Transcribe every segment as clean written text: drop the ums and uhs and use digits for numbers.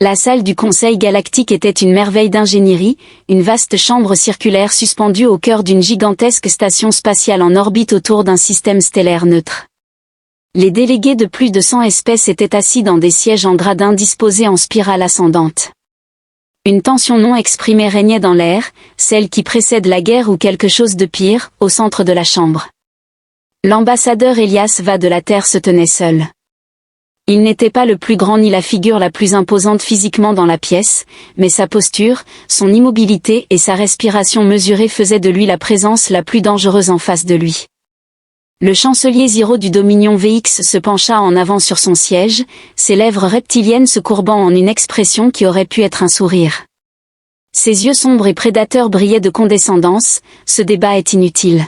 La salle du Conseil galactique était une merveille d'ingénierie, une vaste chambre circulaire suspendue au cœur d'une gigantesque station spatiale en orbite autour d'un système stellaire neutre. Les délégués de plus de 100 espèces étaient assis dans des sièges en gradins disposés en spirale ascendante. Une tension non exprimée régnait dans l'air, celle qui précède la guerre ou quelque chose de pire, au centre de la chambre. L'ambassadeur Elias Va de la Terre se tenait seul. Il n'était pas le plus grand ni la figure la plus imposante physiquement dans la pièce, mais sa posture, son immobilité et sa respiration mesurée faisaient de lui la présence la plus dangereuse en face de lui. Le chancelier Ziro du Dominion VX se pencha en avant sur son siège, ses lèvres reptiliennes se courbant en une expression qui aurait pu être un sourire. Ses yeux sombres et prédateurs brillaient de condescendance, ce débat est inutile.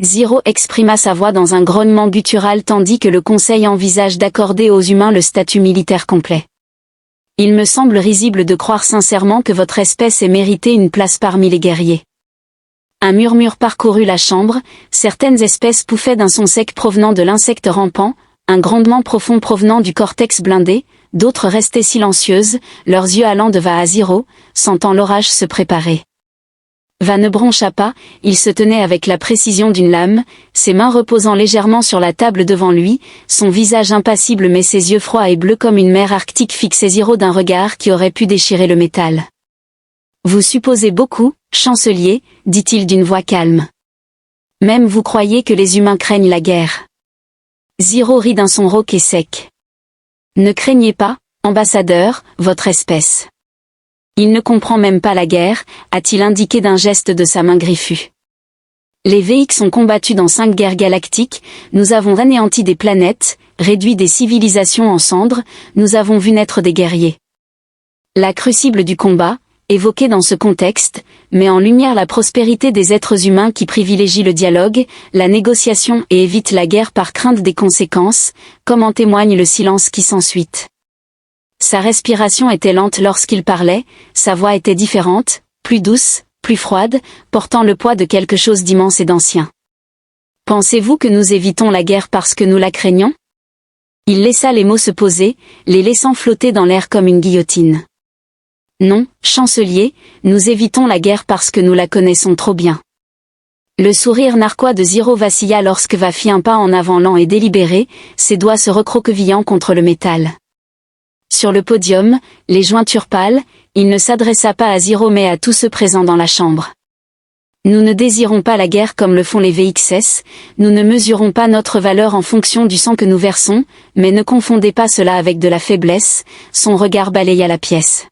Ziro exprima sa voix dans un grognement guttural tandis que le conseil envisage d'accorder aux humains le statut militaire complet. Il me semble risible de croire sincèrement que votre espèce ait mérité une place parmi les guerriers. Un murmure parcourut la chambre, certaines espèces pouffaient d'un son sec provenant de l'insecte rampant, un grondement profond provenant du cortex blindé, d'autres restaient silencieuses, leurs yeux allant de Va à Ziro, sentant l'orage se préparer. Va ne broncha pas, il se tenait avec la précision d'une lame, ses mains reposant légèrement sur la table devant lui, son visage impassible mais ses yeux froids et bleus comme une mer arctique fixaient Ziro d'un regard qui aurait pu déchirer le métal. « Vous supposez beaucoup, chancelier, dit-il d'une voix calme. Même vous croyez que les humains craignent la guerre. » Ziro rit d'un son rauque et sec. « Ne craignez pas, ambassadeur, votre espèce. Il ne comprend même pas la guerre, a-t-il indiqué d'un geste de sa main griffue. Les VX ont combattu dans 5 guerres galactiques, nous avons anéanti des planètes, réduit des civilisations en cendres, nous avons vu naître des guerriers. La crucible du combat, évoquée dans ce contexte, met en lumière la prospérité des êtres humains qui privilégient le dialogue, la négociation et évitent la guerre par crainte des conséquences, comme en témoigne le silence qui s'ensuit. Sa respiration était lente lorsqu'il parlait, sa voix était différente, plus douce, plus froide, portant le poids de quelque chose d'immense et d'ancien. Pensez-vous que nous évitons la guerre parce que nous la craignons? Il laissa les mots se poser, les laissant flotter dans l'air comme une guillotine. Non, chancelier, nous évitons la guerre parce que nous la connaissons trop bien. Le sourire narquois de Ziro vacilla lorsque Va fit un pas en avant lent et délibéré, ses doigts se recroquevillant contre le métal. Sur le podium, les jointures pâles, il ne s'adressa pas à Ziro mais à tous ceux présents dans la chambre. Nous ne désirons pas la guerre comme le font les VXS, nous ne mesurons pas notre valeur en fonction du sang que nous versons, mais ne confondez pas cela avec de la faiblesse, son regard balaya la pièce.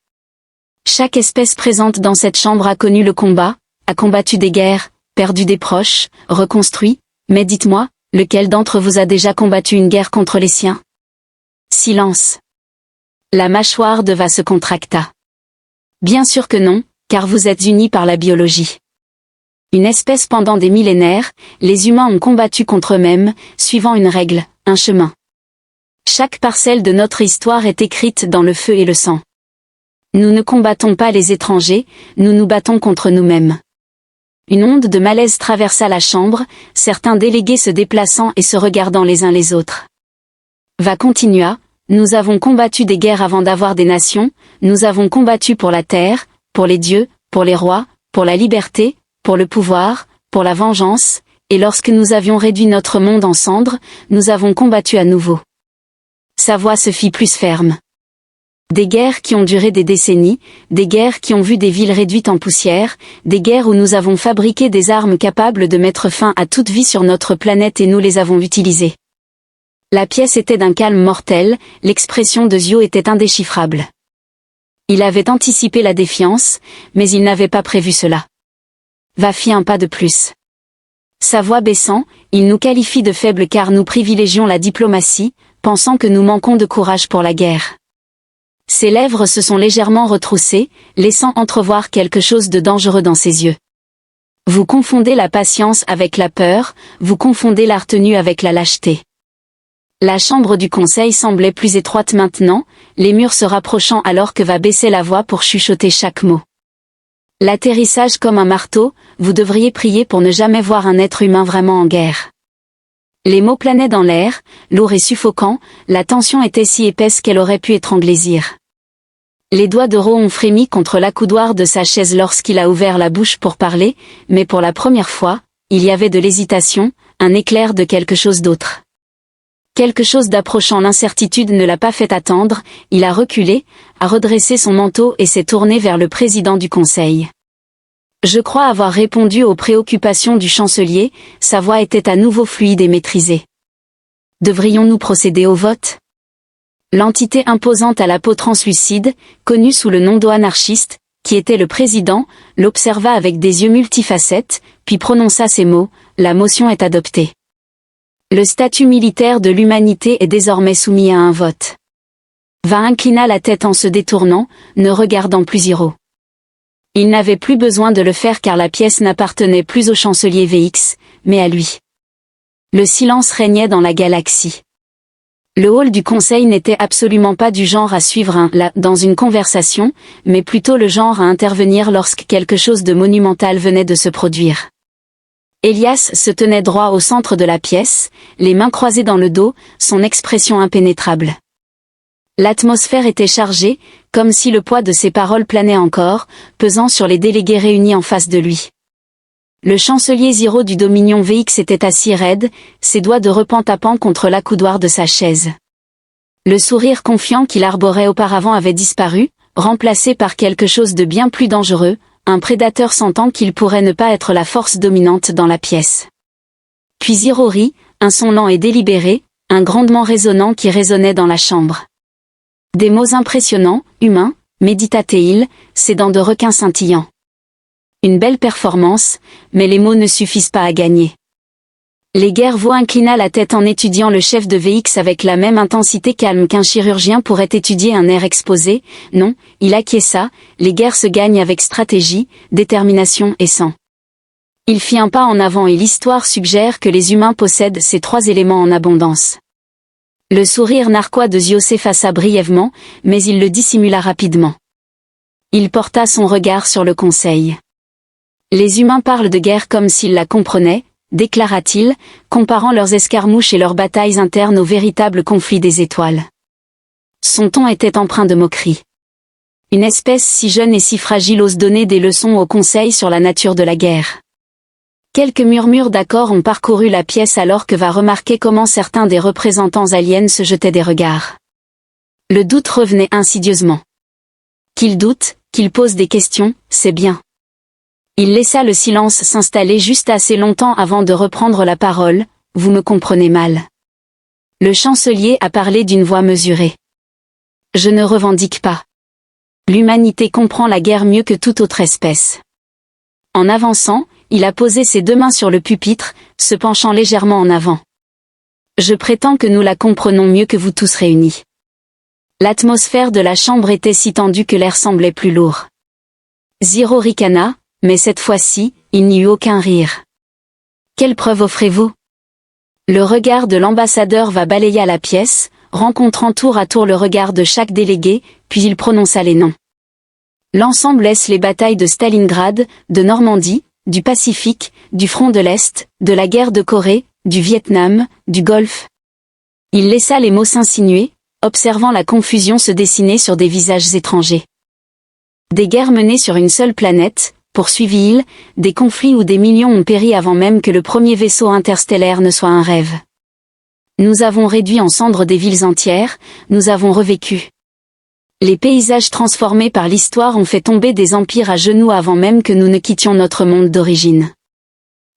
Chaque espèce présente dans cette chambre a connu le combat, a combattu des guerres, perdu des proches, reconstruit, mais dites-moi, lequel d'entre vous a déjà combattu une guerre contre les siens? Silence. La mâchoire de Va se contracta. Bien sûr que non, car vous êtes unis par la biologie. Une espèce pendant des millénaires, les humains ont combattu contre eux-mêmes, suivant une règle, un chemin. Chaque parcelle de notre histoire est écrite dans le feu et le sang. Nous ne combattons pas les étrangers, nous nous battons contre nous-mêmes. Une onde de malaise traversa la chambre, certains délégués se déplaçant et se regardant les uns les autres. Va continua. Nous avons combattu des guerres avant d'avoir des nations, nous avons combattu pour la terre, pour les dieux, pour les rois, pour la liberté, pour le pouvoir, pour la vengeance, et lorsque nous avions réduit notre monde en cendres, nous avons combattu à nouveau. Sa voix se fit plus ferme. Des guerres qui ont duré des décennies, des guerres qui ont vu des villes réduites en poussière, des guerres où nous avons fabriqué des armes capables de mettre fin à toute vie sur notre planète et nous les avons utilisées. La pièce était d'un calme mortel, l'expression de Zio était indéchiffrable. Il avait anticipé la défiance, mais il n'avait pas prévu cela. Va fit un pas de plus. Sa voix baissant, il nous qualifie de faibles car nous privilégions la diplomatie, pensant que nous manquons de courage pour la guerre. Ses lèvres se sont légèrement retroussées, laissant entrevoir quelque chose de dangereux dans ses yeux. Vous confondez la patience avec la peur, vous confondez la retenue avec la lâcheté. La chambre du conseil semblait plus étroite maintenant, les murs se rapprochant alors que Va baisser la voix pour chuchoter chaque mot. L'atterrissage comme un marteau, vous devriez prier pour ne jamais voir un être humain vraiment en guerre. Les mots planaient dans l'air, lourds et suffocants, la tension était si épaisse qu'elle aurait pu étrangler Zir. Les doigts de Ro ont frémi contre l'accoudoir de sa chaise lorsqu'il a ouvert la bouche pour parler, mais pour la première fois, il y avait de l'hésitation, un éclair de quelque chose d'autre. Quelque chose d'approchant l'incertitude ne l'a pas fait attendre, il a reculé, a redressé son manteau et s'est tourné vers le président du conseil. Je crois avoir répondu aux préoccupations du chancelier, sa voix était à nouveau fluide et maîtrisée. Devrions-nous procéder au vote ? L'entité imposante à la peau translucide, connue sous le nom d'anarchiste, qui était le président, l'observa avec des yeux multifacettes, puis prononça ces mots, « La motion est adoptée. Le statut militaire de l'humanité est désormais soumis à un vote. » Va inclina la tête en se détournant, ne regardant plus Ziro. Il n'avait plus besoin de le faire car la pièce n'appartenait plus au chancelier VX, mais à lui. Le silence régnait dans la galaxie. Le hall du conseil n'était absolument pas du genre à suivre dans une conversation, mais plutôt le genre à intervenir lorsque quelque chose de monumental venait de se produire. Elias se tenait droit au centre de la pièce, les mains croisées dans le dos, son expression impénétrable. L'atmosphère était chargée, comme si le poids de ses paroles planait encore, pesant sur les délégués réunis en face de lui. Le chancelier Ziro du Dominion VX était assis raide, ses doigts de repan tapant contre l'accoudoir de sa chaise. Le sourire confiant qu'il arborait auparavant avait disparu, remplacé par quelque chose de bien plus dangereux, un prédateur sentant qu'il pourrait ne pas être la force dominante dans la pièce. Puis Ziro rit, un son lent et délibéré, un grondement résonnant qui résonnait dans la chambre. Des mots impressionnants, humains, méditate-t-il, ses dents de requin scintillant. Une belle performance, mais les mots ne suffisent pas à gagner. Léguervois inclina la tête en étudiant le chef de VX avec la même intensité calme qu'un chirurgien pourrait étudier un nerf exposé. Non, il acquiesça, les guerres se gagnent avec stratégie, détermination et sang. Il fit un pas en avant et l'histoire suggère que les humains possèdent ces trois éléments en abondance. Le sourire narquois de Zio s'effaça brièvement, mais il le dissimula rapidement. Il porta son regard sur le conseil. Les humains parlent de guerre comme s'ils la comprenaient, déclara-t-il, comparant leurs escarmouches et leurs batailles internes au véritable conflit des étoiles. Son ton était empreint de moquerie. Une espèce si jeune et si fragile ose donner des leçons au conseil sur la nature de la guerre. Quelques murmures d'accord ont parcouru la pièce alors que va remarquer comment certains des représentants aliens se jetaient des regards. Le doute revenait insidieusement. Qu'il doute, qu'il pose des questions, c'est bien. Il laissa le silence s'installer juste assez longtemps avant de reprendre la parole, « Vous me comprenez mal. » Le chancelier a parlé d'une voix mesurée. « Je ne revendique pas. L'humanité comprend la guerre mieux que toute autre espèce. » En avançant, il a posé ses deux mains sur le pupitre, se penchant légèrement en avant. « Je prétends que nous la comprenons mieux que vous tous réunis. » L'atmosphère de la chambre était si tendue que l'air semblait plus lourd. Ziro ricana, mais cette fois-ci, il n'y eut aucun rire. « Quelle preuve offrez-vous » Le regard de l'ambassadeur va balayer la pièce, rencontrant tour à tour le regard de chaque délégué, puis il prononça les noms. L'ensemble laisse les batailles de Stalingrad, de Normandie, du Pacifique, du front de l'Est, de la guerre de Corée, du Vietnam, du Golfe. Il laissa les mots s'insinuer, observant la confusion se dessiner sur des visages étrangers. Des guerres menées sur une seule planète, poursuivit-il, des conflits où des millions ont péri avant même que le premier vaisseau interstellaire ne soit un rêve. Nous avons réduit en cendres des villes entières, nous avons revécu. Les paysages transformés par l'histoire ont fait tomber des empires à genoux avant même que nous ne quittions notre monde d'origine.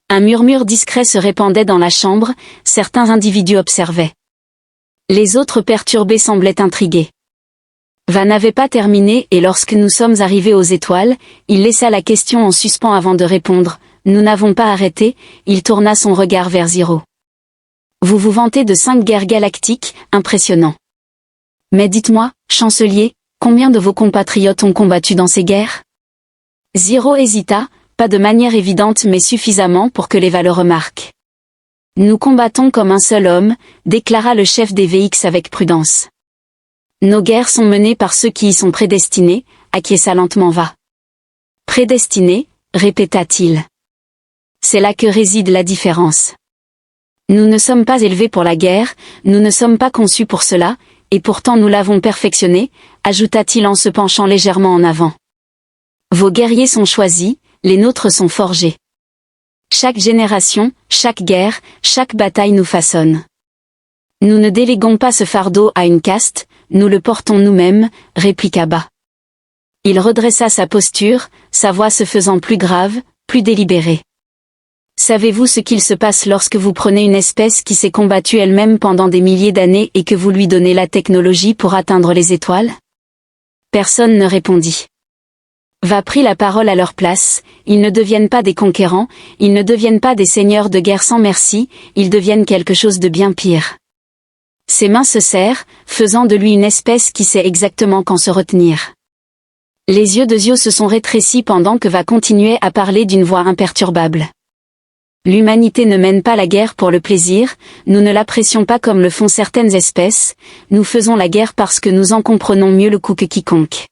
Un murmure discret se répandait dans la chambre, certains individus observaient. Les autres perturbés semblaient intrigués. Va n'avait pas terminé et lorsque nous sommes arrivés aux étoiles, il laissa la question en suspens avant de répondre. Nous n'avons pas arrêté, il tourna son regard vers Ziro. Vous vous vantez de 5 guerres galactiques, impressionnant. Mais dites-moi, chancelier, combien de vos compatriotes ont combattu dans ces guerres ? Ziro hésita, pas de manière évidente mais suffisamment pour que l'Eva le remarque. Nous combattons comme un seul homme, déclara le chef des VX avec prudence. Nos guerres sont menées par ceux qui y sont prédestinés, acquiesça lentement Va. Prédestinés, répéta-t-il. C'est là que réside la différence. Nous ne sommes pas élevés pour la guerre, nous ne sommes pas conçus pour cela, et pourtant nous l'avons perfectionné, ajouta-t-il en se penchant légèrement en avant. Vos guerriers sont choisis, les nôtres sont forgés. Chaque génération, chaque guerre, chaque bataille nous façonne. Nous ne déléguons pas ce fardeau à une caste, nous le portons nous-mêmes, répliqua Ba. Il redressa sa posture, sa voix se faisant plus grave, plus délibérée. Savez-vous ce qu'il se passe lorsque vous prenez une espèce qui s'est combattue elle-même pendant des milliers d'années et que vous lui donnez la technologie pour atteindre les étoiles? Personne ne répondit. Va prit la parole à leur place, ils ne deviennent pas des conquérants, ils ne deviennent pas des seigneurs de guerre sans merci, ils deviennent quelque chose de bien pire. Ses mains se serrent, faisant de lui une espèce qui sait exactement quand se retenir. Les yeux de Zio se sont rétrécis pendant que Va continuait à parler d'une voix imperturbable. L'humanité ne mène pas la guerre pour le plaisir, nous ne l'apprécions pas comme le font certaines espèces, nous faisons la guerre parce que nous en comprenons mieux le coup que quiconque.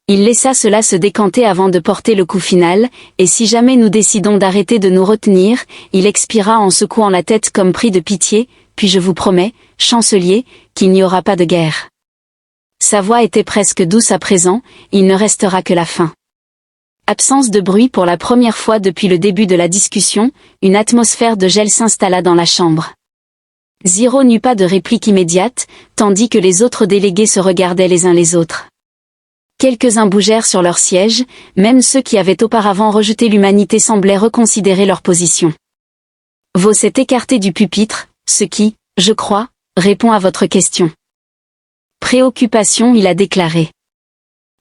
Il laissa cela se décanter avant de porter le coup final, et si jamais nous décidons d'arrêter de nous retenir, il expira en secouant la tête comme pris de pitié, puis je vous promets, chancelier, qu'il n'y aura pas de guerre. Sa voix était presque douce à présent, il ne restera que la fin. Absence de bruit pour la première fois depuis le début de la discussion, une atmosphère de gel s'installa dans la chambre. Ziro n'eut pas de réplique immédiate, tandis que les autres délégués se regardaient les uns les autres. Quelques-uns bougèrent sur leur siège, même ceux qui avaient auparavant rejeté l'humanité semblaient reconsidérer leur position. Vo s'est écarté du pupitre, ce qui, je crois, répond à votre question. Préoccupation, il a déclaré.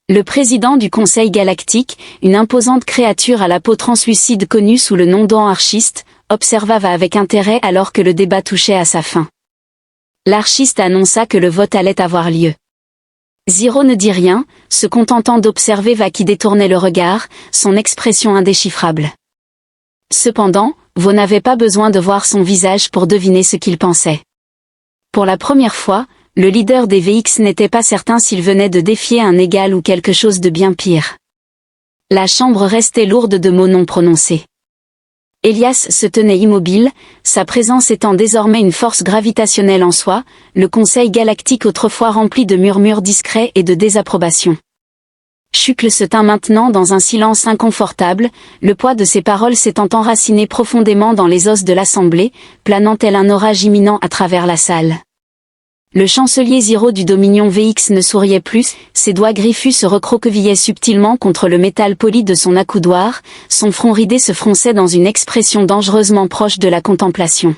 Le président du Conseil galactique, une imposante créature à la peau translucide connue sous le nom d'anarchiste, observa Va avec intérêt alors que le débat touchait à sa fin. L'archiste annonça que le vote allait avoir lieu. Ziro ne dit rien, se contentant d'observer Va qui détournait le regard, son expression indéchiffrable. Cependant, Vo n'avait pas besoin de voir son visage pour deviner ce qu'il pensait. Pour la première fois, le leader des VX n'était pas certain s'il venait de défier un égal ou quelque chose de bien pire. La chambre restait lourde de mots non prononcés. Elias se tenait immobile, sa présence étant désormais une force gravitationnelle en soi, le Conseil galactique autrefois rempli de murmures discrets et de désapprobation. Shukl se tint maintenant dans un silence inconfortable, le poids de ses paroles s'étant enraciné profondément dans les os de l'assemblée, planant tel un orage imminent à travers la salle. Le chancelier Ziro du Dominion VX ne souriait plus, ses doigts griffus se recroquevillaient subtilement contre le métal poli de son accoudoir, son front ridé se fronçait dans une expression dangereusement proche de la contemplation.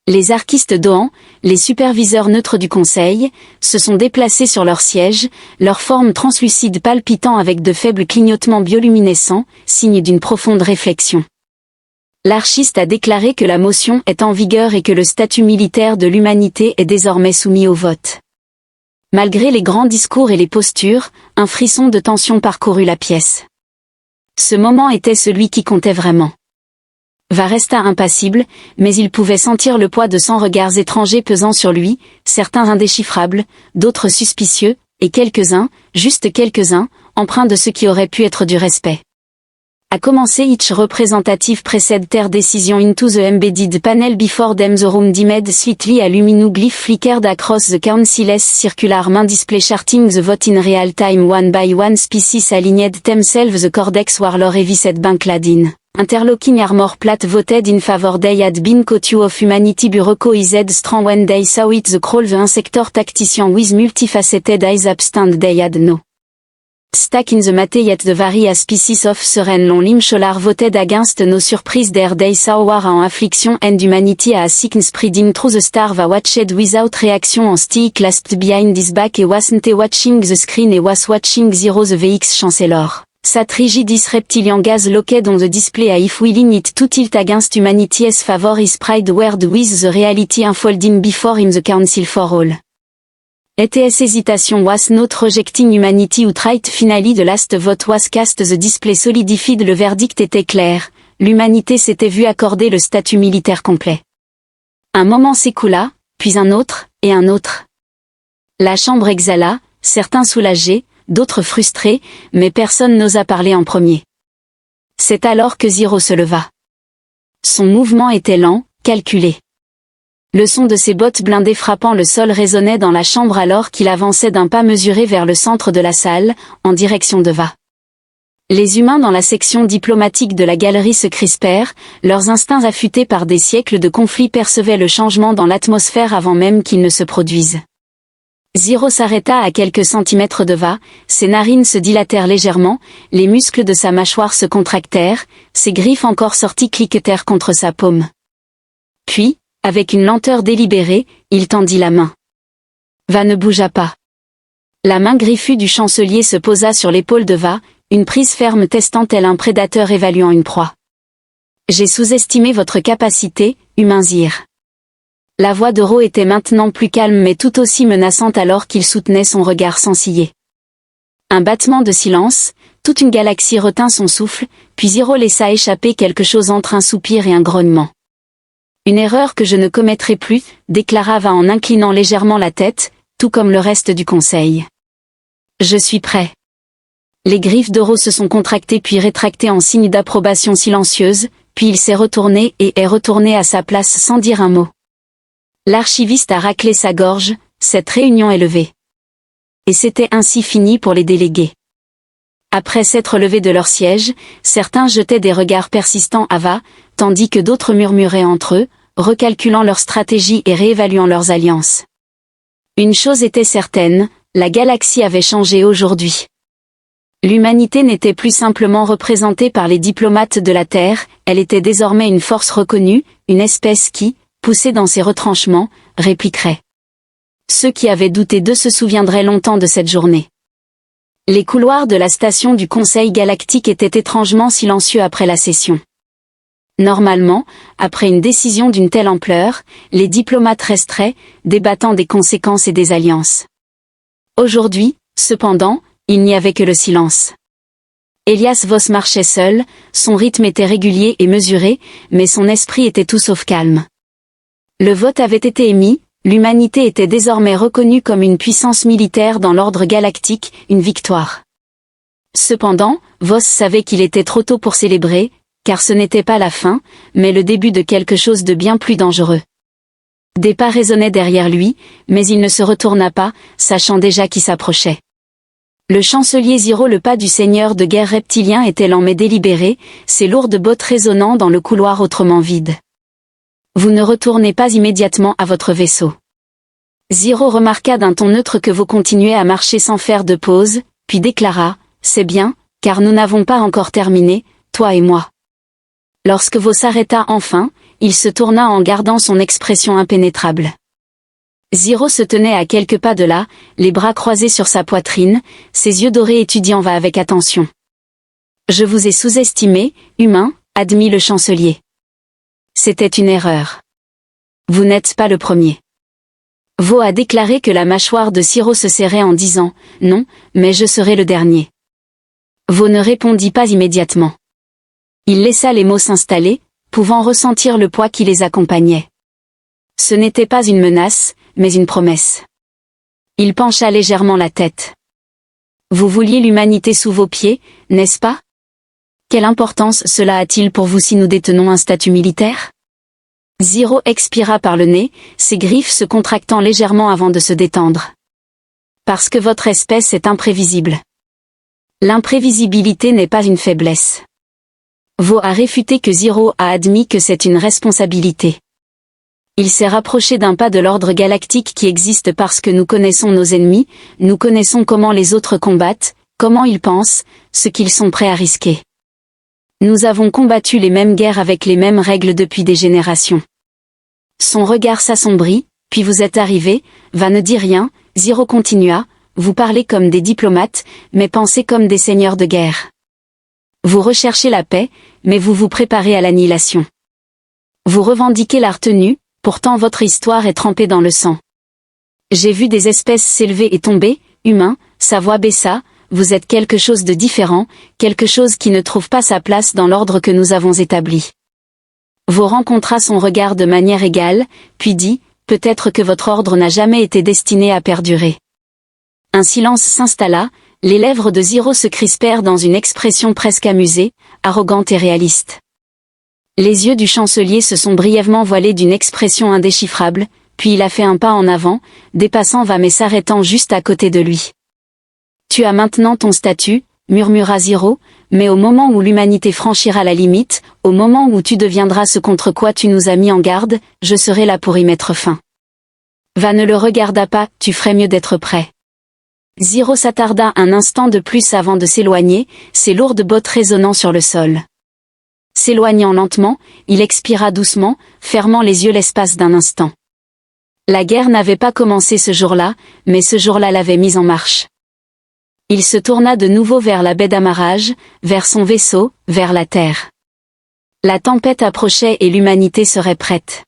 Les archistes d'Ohan, les superviseurs neutres du Conseil, se sont déplacés sur leur siège, leur forme translucide palpitant avec de faibles clignotements bioluminescents, signe d'une profonde réflexion. L'archiste a déclaré que la motion est en vigueur et que le statut militaire de l'humanité est désormais soumis au vote. Malgré les grands discours et les postures, un frisson de tension parcourut la pièce. Ce moment était celui qui comptait vraiment. Va resta impassible, mais il pouvait sentir le poids de 100 regards étrangers pesant sur lui, certains indéchiffrables, d'autres suspicieux, et quelques-uns, juste quelques-uns, empreints de ce qui aurait pu être du respect. A commencer each representative précède their decision into the embedded panel before them the room dimmed slightly a luminous glyph flickered across the council's circular main display charting the vote in real time one by one species aligned themselves the cordex warlord heavyset bankladin. Interlocking armor plate voted in favor they had been couture of humanity bureau is strong when they saw it the crawl the insector tactician with multifaceted eyes abstand they had no. Stack in the mate yet the various species of Seren long limb cholar voted against no surprise there they saw war en affliction and humanity a sickness spreading through the star va watched without reaction en still clasped behind his back et wasn't watching the screen et was watching Zero the VX chancellor. Sat rigidis reptilian gas locked on the display a if willing it to tilt against humanity's favor is pride word with the reality unfolding before him the council for all. ETS hesitation was not rejecting humanity outright finally the last vote was cast the display solidified le verdict était clair, l'humanité s'était vue accorder le statut militaire complet. Un moment s'écoula, puis un autre, et un autre. La chambre exhala, certains soulagés, d'autres frustrés, mais personne n'osa parler en premier. C'est alors que Ziro se leva. Son mouvement était lent, calculé. Le son de ses bottes blindées frappant le sol résonnait dans la chambre alors qu'il avançait d'un pas mesuré vers le centre de la salle, en direction de Va. Les humains dans la section diplomatique de la galerie se crispèrent, leurs instincts affûtés par des siècles de conflits percevaient le changement dans l'atmosphère avant même qu'il ne se produise. Ziro s'arrêta à quelques centimètres de Va, ses narines se dilatèrent légèrement, les muscles de sa mâchoire se contractèrent, ses griffes encore sorties cliquetèrent contre sa paume. Puis, avec une lenteur délibérée, il tendit la main. Va ne bougea pas. La main griffue du chancelier se posa sur l'épaule de Va, une prise ferme testant tel un prédateur évaluant une proie. J'ai sous-estimé votre capacité, humain Zir. La voix de Ro était maintenant plus calme mais tout aussi menaçante alors qu'il soutenait son regard sans ciller. Un battement de silence, toute une galaxie retint son souffle, puis Ziro laissa échapper quelque chose entre un soupir et un grognement. Une erreur que je ne commettrai plus, déclara Va en inclinant légèrement la tête, tout comme le reste du conseil. Je suis prêt. Les griffes de Ro se sont contractées puis rétractées en signe d'approbation silencieuse, puis il s'est retourné et est retourné à sa place sans dire un mot. L'archiviste a raclé sa gorge, cette réunion est levée. Et c'était ainsi fini pour les délégués. Après s'être levés de leur siège, certains jetaient des regards persistants à Va, tandis que d'autres murmuraient entre eux, recalculant leur stratégie et réévaluant leurs alliances. Une chose était certaine, la galaxie avait changé aujourd'hui. L'humanité n'était plus simplement représentée par les diplomates de la Terre, elle était désormais une force reconnue, une espèce qui, poussée dans ses retranchements, répliquerait. Ceux qui avaient douté d'eux se souviendraient longtemps de cette journée. Les couloirs de la station du Conseil galactique étaient étrangement silencieux après la session. Normalement, après une décision d'une telle ampleur, les diplomates resteraient, débattant des conséquences et des alliances. Aujourd'hui, cependant, il n'y avait que le silence. Elias Voss marchait seul, son rythme était régulier et mesuré, mais son esprit était tout sauf calme. Le vote avait été émis, l'humanité était désormais reconnue comme une puissance militaire dans l'ordre galactique, une victoire. Cependant, Voss savait qu'il était trop tôt pour célébrer, car ce n'était pas la fin, mais le début de quelque chose de bien plus dangereux. Des pas résonnaient derrière lui, mais il ne se retourna pas, sachant déjà qui s'approchait. Le chancelier Ziro, le pas du seigneur de guerre reptilien était lent mais délibéré, ses lourdes bottes résonnant dans le couloir autrement vide. Vous ne retournez pas immédiatement à votre vaisseau. Ziro remarqua d'un ton neutre que vous continuez à marcher sans faire de pause, puis déclara, c'est bien, car nous n'avons pas encore terminé, toi et moi. Lorsque Vo s'arrêta enfin, il se tourna en gardant son expression impénétrable. Ziro se tenait à quelques pas de là, les bras croisés sur sa poitrine, ses yeux dorés étudiant Va avec attention. Je vous ai sous-estimé, humain, admit le chancelier. C'était une erreur. Vous n'êtes pas le premier. Vo a déclaré que la mâchoire de Ziro se serrait en disant « Non, mais je serai le dernier ». Vo ne répondit pas immédiatement. Il laissa les mots s'installer, pouvant ressentir le poids qui les accompagnait. Ce n'était pas une menace, mais une promesse. Il pencha légèrement la tête. Vous vouliez l'humanité sous vos pieds, n'est-ce pas? Quelle importance cela a-t-il pour vous si nous détenons un statut militaire? Ziro expira par le nez, ses griffes se contractant légèrement avant de se détendre. Parce que votre espèce est imprévisible. L'imprévisibilité n'est pas une faiblesse. Vo a réfuté que Ziro a admis que c'est une responsabilité. Il s'est rapproché d'un pas de l'ordre galactique qui existe parce que nous connaissons nos ennemis, nous connaissons comment les autres combattent, comment ils pensent, ce qu'ils sont prêts à risquer. Nous avons combattu les mêmes guerres avec les mêmes règles depuis des générations. Son regard s'assombrit, puis vous êtes arrivé, Va ne dit rien, Ziro continua, vous parlez comme des diplomates, mais pensez comme des seigneurs de guerre. Vous recherchez la paix, mais vous vous préparez à l'annihilation. Vous revendiquez la retenue, pourtant votre histoire est trempée dans le sang. J'ai vu des espèces s'élever et tomber, humains, sa voix baissa, vous êtes quelque chose de différent, quelque chose qui ne trouve pas sa place dans l'ordre que nous avons établi. Vous rencontra son regard de manière égale, puis dit, peut-être que votre ordre n'a jamais été destiné à perdurer. Un silence s'installa, les lèvres de Ziro se crispèrent dans une expression presque amusée, arrogante et réaliste. Les yeux du chancelier se sont brièvement voilés d'une expression indéchiffrable, puis il a fait un pas en avant, dépassant Vam et s'arrêtant juste à côté de lui. Tu as maintenant ton statut, murmura Ziro, mais au moment où l'humanité franchira la limite, au moment où tu deviendras ce contre quoi tu nous as mis en garde, je serai là pour y mettre fin. Va ne le regarda pas, tu ferais mieux d'être prêt. Ziro s'attarda un instant de plus avant de s'éloigner, ses lourdes bottes résonnant sur le sol. S'éloignant lentement, il expira doucement, fermant les yeux l'espace d'un instant. La guerre n'avait pas commencé ce jour-là, mais ce jour-là l'avait mise en marche. Il se tourna de nouveau vers la baie d'amarrage, vers son vaisseau, vers la terre. La tempête approchait et l'humanité serait prête.